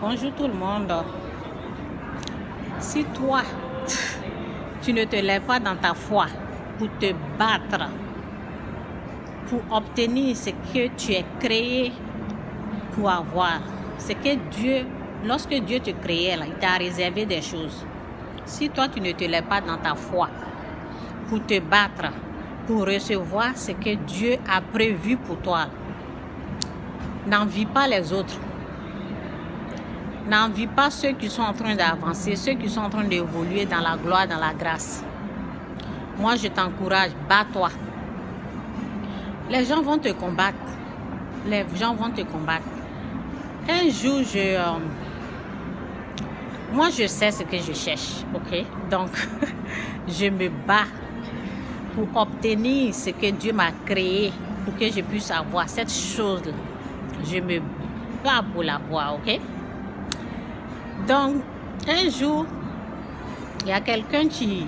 Bonjour tout le monde. Si toi, tu ne te lèves pas dans ta foi pour te battre, pour obtenir ce que tu es créé pour avoir, c'est que Dieu, lorsque Dieu te créait, là, il t'a réservé des choses. Si toi, tu ne te lèves pas dans ta foi pour te battre, pour recevoir ce que Dieu a prévu pour toi, n'envie pas les autres. N'envie pas ceux qui sont en train d'avancer, ceux qui sont en train d'évoluer dans la gloire, dans la grâce. Moi, je t'encourage, bats-toi. Les gens vont te combattre. Les gens vont te combattre. Un jour, moi, je sais ce que je cherche, ok? Donc, je me bats pour obtenir ce que Dieu m'a créé, pour que je puisse avoir cette chose-là. Je me bats pour l'avoir, ok? Donc, un jour, il y a quelqu'un qui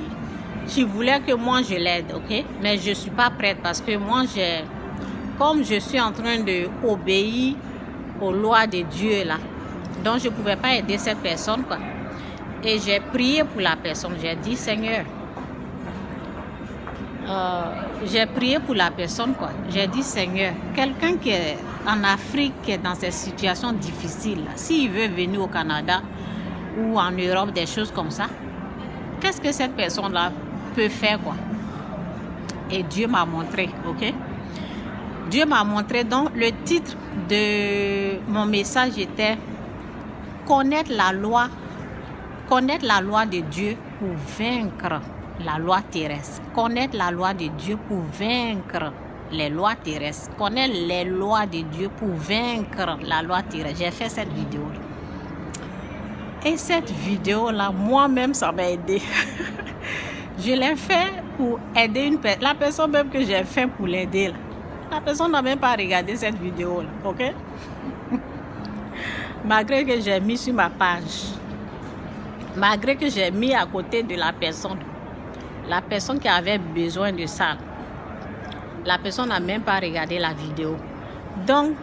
voulait que moi je l'aide, ok? Mais je ne suis pas prête parce que moi, comme je suis en train d'obéir aux lois de Dieu, là, donc je ne pouvais pas aider cette personne, quoi. Et j'ai prié pour la personne. J'ai dit, Seigneur, j'ai prié pour la personne, quoi. J'ai dit, Seigneur, quelqu'un qui est en Afrique, qui est dans ces situations difficiles, s'il veut venir au Canada ou en Europe, des choses comme ça, qu'est-ce que cette personne-là peut faire, quoi? Et Dieu m'a montré, ok? Dieu m'a montré. Donc, le titre de mon message était connaître la loi de Dieu pour vaincre la loi terrestre. Connaître la loi de Dieu pour vaincre les lois terrestres. Connaître les lois de Dieu pour vaincre la loi terrestre. J'ai fait cette vidéo-là. Et cette vidéo-là, moi-même, ça m'a aidé. Je l'ai fait pour aider une personne. La personne même que j'ai fait pour l'aider, là. La personne n'a même pas regardé cette vidéo-là, ok? Malgré que j'ai mis sur ma page, malgré que j'ai mis à côté de la personne qui avait besoin de ça, la personne n'a même pas regardé la vidéo. Donc,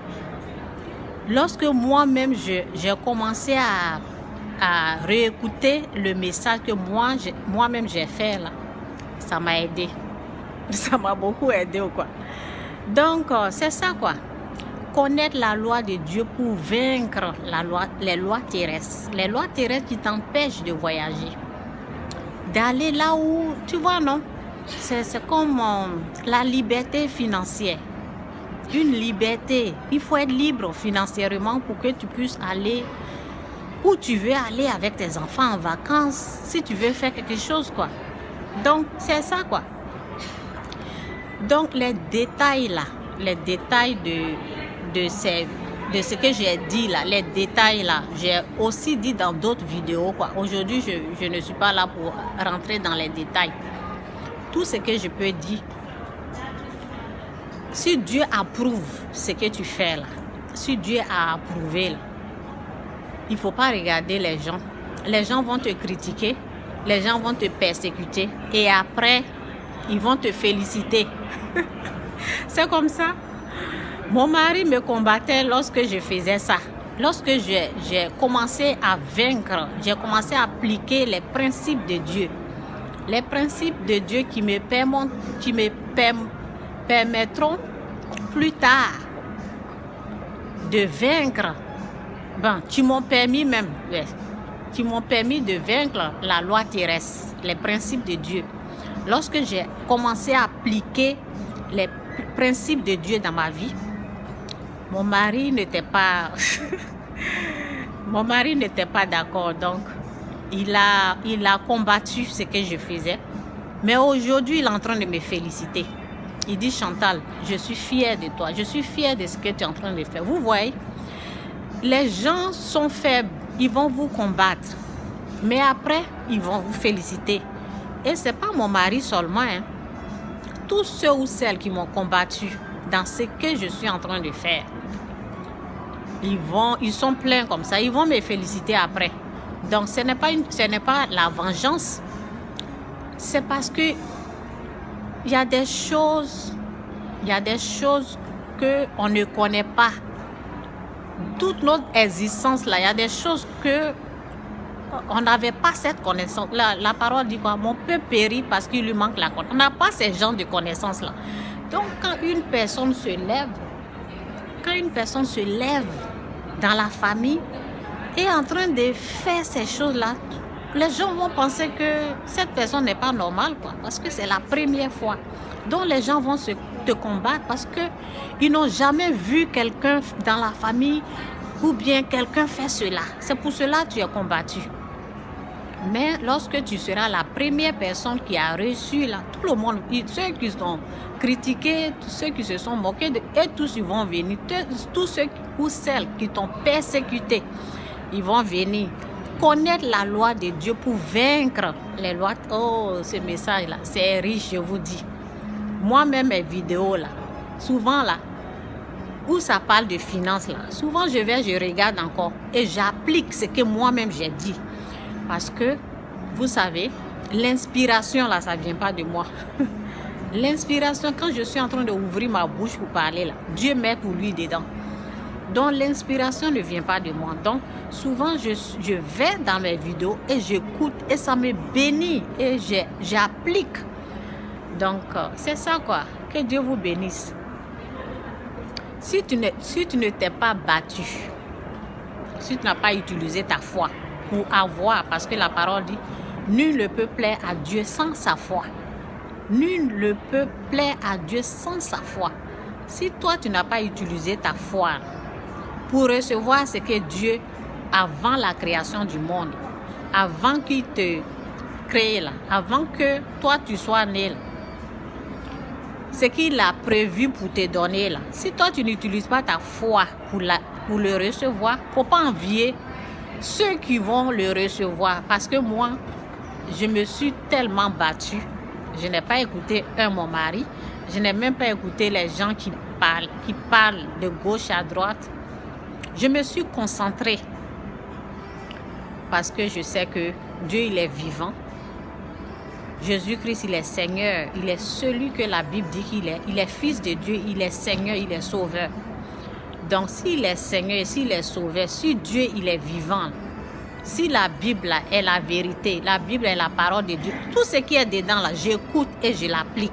lorsque moi-même, j'ai commencé à réécouter le message que moi-même j'ai fait, là, ça m'a aidé. Ça m'a beaucoup aidé, quoi. Donc, c'est ça, quoi. Connaître la loi de Dieu pour vaincre les lois terrestres. Les lois terrestres qui t'empêchent de voyager. D'aller là où, tu vois, non? C'est comme la liberté financière. Une liberté. Il faut être libre financièrement pour que tu puisses aller où tu veux aller avec tes enfants en vacances, si tu veux faire quelque chose, quoi. Donc, c'est ça, quoi. Donc, les détails, là, les détails de ce que j'ai dit, là, les détails, là, j'ai aussi dit dans d'autres vidéos, quoi. Aujourd'hui, je ne suis pas là pour rentrer dans les détails. Tout ce que je peux dire, si Dieu approuve ce que tu fais, là, si Dieu a approuvé, là, il ne faut pas regarder les gens. Les gens vont te critiquer, les gens vont te persécuter et après, ils vont te féliciter. C'est comme ça. Mon mari me combattait lorsque je faisais ça. Lorsque j'ai commencé à vaincre, j'ai commencé à appliquer les principes de Dieu. Les principes de Dieu qui me permettront plus tard de vaincre. Bon, tu m'as permis de vaincre la loi terrestre, les principes de Dieu. Lorsque j'ai commencé à appliquer les principes de Dieu dans ma vie, mon mari n'était pas d'accord. Donc, il a combattu ce que je faisais. Mais aujourd'hui, il est en train de me féliciter. Il dit, Chantal, je suis fière de toi. Je suis fière de ce que tu es en train de faire. Vous voyez? Les gens sont faibles, ils vont vous combattre, mais après, ils vont vous féliciter. Et ce n'est pas mon mari seulement, hein. Tous ceux ou celles qui m'ont combattu dans ce que je suis en train de faire, ils sont pleins comme ça, ils vont me féliciter après. Donc, ce n'est pas la vengeance, c'est parce que il y a des choses qu'on ne connaît pas toute notre existence là, il y a des choses que on n'avait pas cette connaissance. La parole dit quoi? Mon peuple périt parce qu'il lui manque la connaissance. On n'a pas ces genres de connaissances là. Donc quand une personne se lève dans la famille et est en train de faire ces choses là, les gens vont penser que cette personne n'est pas normale, quoi, parce que c'est la première fois. Donc les gens vont te combattre parce qu'ils n'ont jamais vu quelqu'un dans la famille ou bien quelqu'un fait cela. C'est pour cela que tu es combattu. Mais lorsque tu seras la première personne qui a reçu là, tout le monde, ceux qui sont critiqués, ceux qui se sont moqués, et tous ils vont venir. Tous ceux ou celles qui t'ont persécuté, ils vont venir connaître la loi de Dieu pour vaincre les lois. Oh, ce message là, c'est riche, je vous dis. Moi-même, mes vidéos là, souvent là, où ça parle de finances là, souvent je regarde encore et j'applique ce que moi-même j'ai dit. Parce que, vous savez, l'inspiration là, ça ne vient pas de moi. L'inspiration, quand je suis en train d'ouvrir ma bouche pour parler là, Dieu met pour lui dedans. Donc l'inspiration ne vient pas de moi. Donc souvent je vais dans mes vidéos et j'écoute et ça me bénit et j'applique. Donc c'est ça quoi. Que Dieu vous bénisse. Si tu ne t'es pas battu, si tu n'as pas utilisé ta foi pour avoir, parce que la parole dit, nul ne peut plaire à Dieu sans sa foi. Nul ne peut plaire à Dieu sans sa foi. Si toi tu n'as pas utilisé ta foi pour recevoir ce que Dieu, avant la création du monde, avant qu'il te crée là, avant que toi tu sois né là, ce qu'il a prévu pour te donner là, si toi tu n'utilises pas ta foi pour le recevoir, il ne faut pas envier ceux qui vont le recevoir. Parce que moi, je me suis tellement battue. Je n'ai pas écouté mon mari. Je n'ai même pas écouté les gens qui parlent de gauche à droite. Je me suis concentrée parce que je sais que Dieu, il est vivant. Jésus-Christ, il est Seigneur. Il est celui que la Bible dit qu'il est. Il est Fils de Dieu, il est Seigneur, il est Sauveur. Donc, s'il est Seigneur, s'il est Sauveur, si Dieu, il est vivant, si la Bible est la vérité, la Bible est la parole de Dieu, tout ce qui est dedans, là, j'écoute et je l'applique.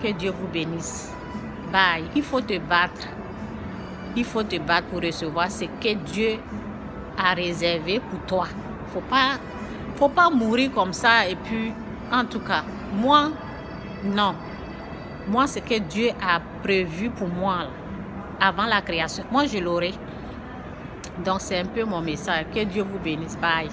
Que Dieu vous bénisse. Bye. Il faut te battre. Il faut te battre pour recevoir ce que Dieu a réservé pour toi. Faut pas mourir comme ça et puis, en tout cas, moi, non. Moi, ce que Dieu a prévu pour moi, là, avant la création, moi, je l'aurai. Donc, c'est un peu mon message. Que Dieu vous bénisse. Bye.